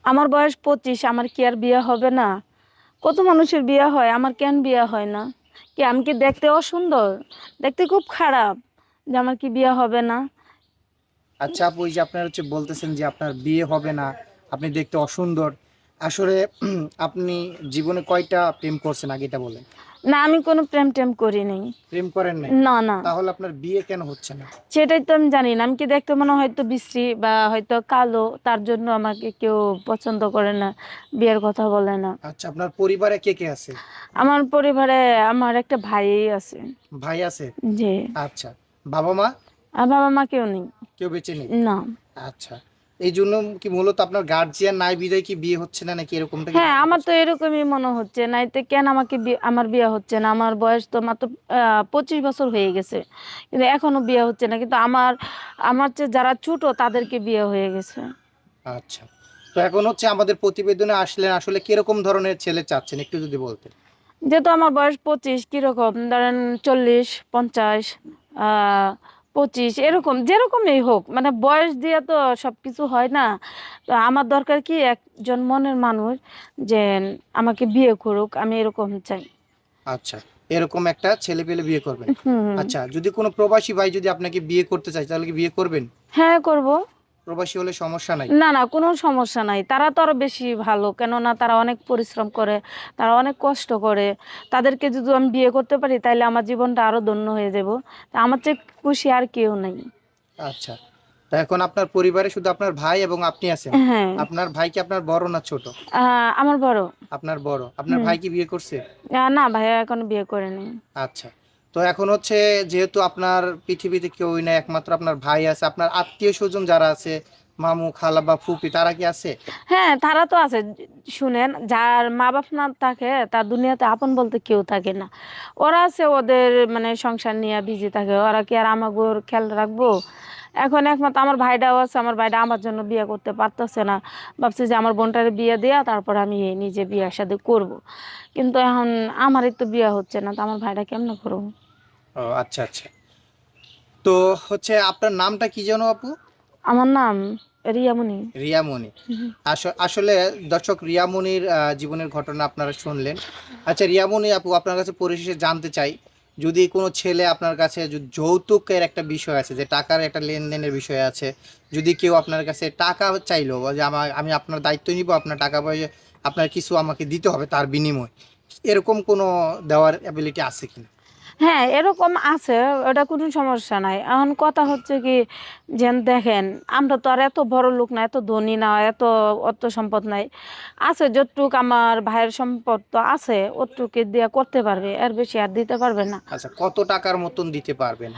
আমার বয়স 25, আমার কি আর বিয়ে হবে না? কত মানুষের বিয়ে হয়, আমার কেন বিয়ে হয় না? কি আমি কি দেখতে অসুন্দর? দেখতে খুব খারাপ যে আমার কি বিয়ে হবে না? আচ্ছা আপু, এই যে আপনার বলতেছেন যে আপনার বিয়ে হবে না, আপনি দেখতে অসুন্দর, আসলে আপনি জীবনে কয়টা প্রেম করছেন আগে এটা বলেন। না, আমি কোনো প্রেম টেম করি নাই। প্রেম করেন নাই? না, না। তাহলে আপনার বিয়ে কেন হচ্ছে না? সেটাই তো আমি জানি না। আমি কি দেখতে মনে হয় হয়তো বিশ্রী বা হয়তো কালো, তার জন্য আমাকে কেউ পছন্দ করে না, বিয়ের কথা বলে না। আচ্ছা, আপনার পরিবারে কে কে আছে? আমার পরিবারে আমার একটা ভাই আছে। ভাই আছে? জি। আচ্ছা। বাবা মা? আর বাবা মা কেউ নেই। কেউ বেঁচে নেই? না। আচ্ছা। এই জন্য কি মূলত আপনার গার্জিয়ান নাই বিধায় কি বিয়ে হচ্ছে না, নাকি এরকমটা কি হ্যাঁ, জানতে আমার তো পারছেন? এরকমই মনে হচ্ছে, নাইতে কেন আমাকে আমার বিয়ে হচ্ছে না? আমার বয়স তো মাত্র 25 বছর হয়ে গেছে, কিন্তু এখনো বিয়ে হচ্ছে না। কিন্তু আমার আমার চেয়ে যারা ছোট তাদেরকে বিয়ে হয়ে গেছে। আচ্ছা। তো এখন আমাদের প্রতিবেদনে আসলে আসলে কিরকম ধরনের ছেলে চাচ্ছেন একটু যদি বলতেন। যেহেতু আমার বয়স 25, কিরকম ধরেন 40, 50, 25, এরকম যেরকমই হোক, মানে বয়স দিয়ে তো সবকিছু হয় না। তো আমার দরকার কি একজন মনের মানুষ, যে আমাকে বিয়ে করুক, আমি এরকম চাই। আচ্ছা, এরকম একটা ছেলে পেলে বিয়ে করবেন। হুম। আচ্ছা, যদি কোনো প্রবাসী ভাই যদি আপনাকে বিয়ে করতে চায় তাহলে কি বিয়ে করবেন? হ্যাঁ, করব। প্রবাসী হলে সমস্যা নাই? না, না, কোনো সমস্যা নাই। তারা তো আরো বেশি ভালো। কেননা তারা অনেক পরিশ্রম করে, তারা অনেক কষ্ট করে। তাদেরকে যদি আমি বিয়ে করতে পারি তাইলে আমার জীবনটা আরো ধন্য হয়ে যাব। তা আমার চেয়ে খুশি আর কেউ নাই। আচ্ছা। তো এখন আপনার পরিবারে শুধু আপনার ভাই এবং আপনি আছেন। হ্যাঁ। আপনার ভাই কি আপনার বড় না ছোট? আমার বড়। আপনার বড়। আপনার হুম। ভাই কি বিয়ে করছে? না, ভাইয়া এখনো বিয়ে করেনি। আচ্ছা। তো এখন যেহেতু আপনার পৃথিবীতে কেউই নাই, একমাত্র আপনার ভাই আছে, আপনার আত্মীয়-স্বজন যারা আছে, মামু, খালা বা ফুপি তারা কি আছে? হ্যাঁ, তারা তো আছে। শুনেন, যার মা-বাপ না থাকে তার দুনিয়াতে আপন বলতে কেউ থাকে না। ওরা আছে, ওদের মানে সংসার নিয়ে বিজি থাকে। ওরা কি আর আমাগোর খেয়াল রাখবো? এখন একমাত্র আমার ভাইটাও আছে। আমার ভাইটা আমার জন্য বিয়ে করতে পারতেছে না। ভাবছে যে আমার বোনটারে বিয়ে দেয়া তারপর আমি নিজে বিয়ে শাদী করব। কিন্তু এখন আমারই তো বিয়ে হচ্ছে না, তো আমার ভাইটা কেমনে করবো? ও আচ্ছা, আচ্ছা। তো আপনার নামটা কি যেন আপু? আমার নাম রিয়ামণি। রিয়ামণি। আসলে দর্শক, রিয়ামণির জীবনের ঘটনা আপনারা শুনলেন। আচ্ছা রিয়ামণি আপু, আপনার কাছে পরিশেষে জানতে চাই, যদি কোনো ছেলে আপনার কাছে যৌতুকের একটা বিষয় আছে, যে টাকার একটা লেনদেনের বিষয় আছে, যদি কেউ আপনার কাছে টাকা চাইলো, বা যে আমি আপনার দায়িত্ব নিব, আপনার টাকা পয়সা আপনার কিছু আমাকে দিতে হবে তার বিনিময়, এরকম কোনো দেওয়ার অ্যাবিলিটি আছে কিনা? হ্যাঁ, এরকম আছে। ওটা কোনো সমস্যা নাই। এখন কথা হচ্ছে কি, যেন দেখেন, আমরা তো আর এত বড় লোক না, এত ধনী না, এত অর্থ সম্পদ নাই। আছে যতটুক, আমার ভাইয়ের সম্পদ তো আছে, ওটুকু দিয়ে করতে পারবে, এর বেশি আর দিতে পারবে না। আচ্ছা, কত টাকার মতন দিতে পারবেন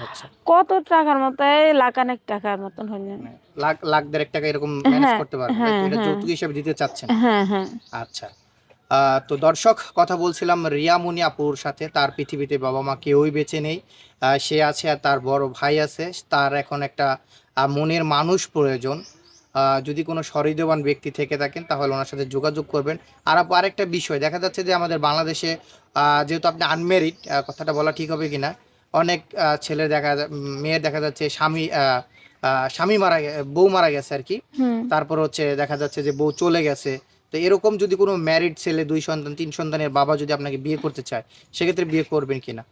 কত টাকার মতো? এই লাখানেক টাকার মতন হইলেন। মানে লাখ লাখ দেড়েক টাকা এরকম ম্যানেজ হ্যাঁ, করতে পারবেন, তাই হ্যাঁ, তো? এটা হ্যাঁ, যৌতুক হিসেবে দিতে চাচ্ছেন? হ্যাঁ, হ্যাঁ। আচ্ছা। তো দর্শক, কথা বলছিলাম রিয়ামণি আপুর সাথে। তার পৃথিবীতে বাবা মা কেউই বেঁচে নেই। সে আছে আর তার বড় ভাই আছে। তার এখন একটা মনের মানুষ প্রয়োজন। যদি কোনো সহৃদয়বান ব্যক্তি থেকে থাকেন তাহলে ওনার সাথে যোগাযোগ করবেন। আর আপু, আরেকটা বিষয় দেখা যাচ্ছে যে আমাদের বাংলাদেশে, যেহেতু আপনি আনমেরিড, কথাটা বলা ঠিক হবে কিনা, অনেক ছেলে মেয়ের দেখা যাচ্ছে স্বামী বউ মারা গেছে আর কি। হুম। তারপর দেখা যাচ্ছে যে বউ চলে গেছে। তো এরকম যদি কোনো ম্যারিড ছেলে, 2 সন্তান 3 সন্তানের বাবা যদি আপনাকে বিয়ে করতে চায়, সেক্ষেত্রে বিয়ে করবেন কিনা?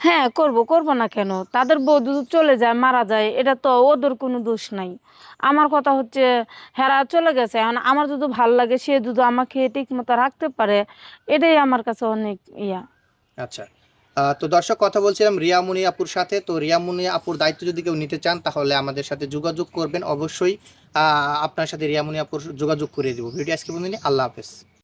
হ্যাঁ, করব, করব না কেন? তাদের বউ যদি চলে যায়, মারা যায়, এটা তো ওদের কোনো দোষ নাই। আমার কথা হচ্ছে, হেরা চলে গেছে, এখন আমার যদি ভাল লাগে, সে যদি আমাকে ঠিক মতো রাখতে পারে, এটাই আমার কাছে অনেক ইয়া। আচ্ছা। তো দর্শক, কথা বলছিলাম রিয়ামণি আপুর সাথে। তো রিয়ামণি আপুর দায়িত্ব যদি কেউ নিতে চান তাহলে আমাদের সাথে যোগাযোগ করবেন অবশ্যই। আপনার সাথে রিয়ামণি আপুর যোগাযোগ করিয়ে দেবো। ভিডিও আজকে বন্ধু, আল্লাহ হাফেজ।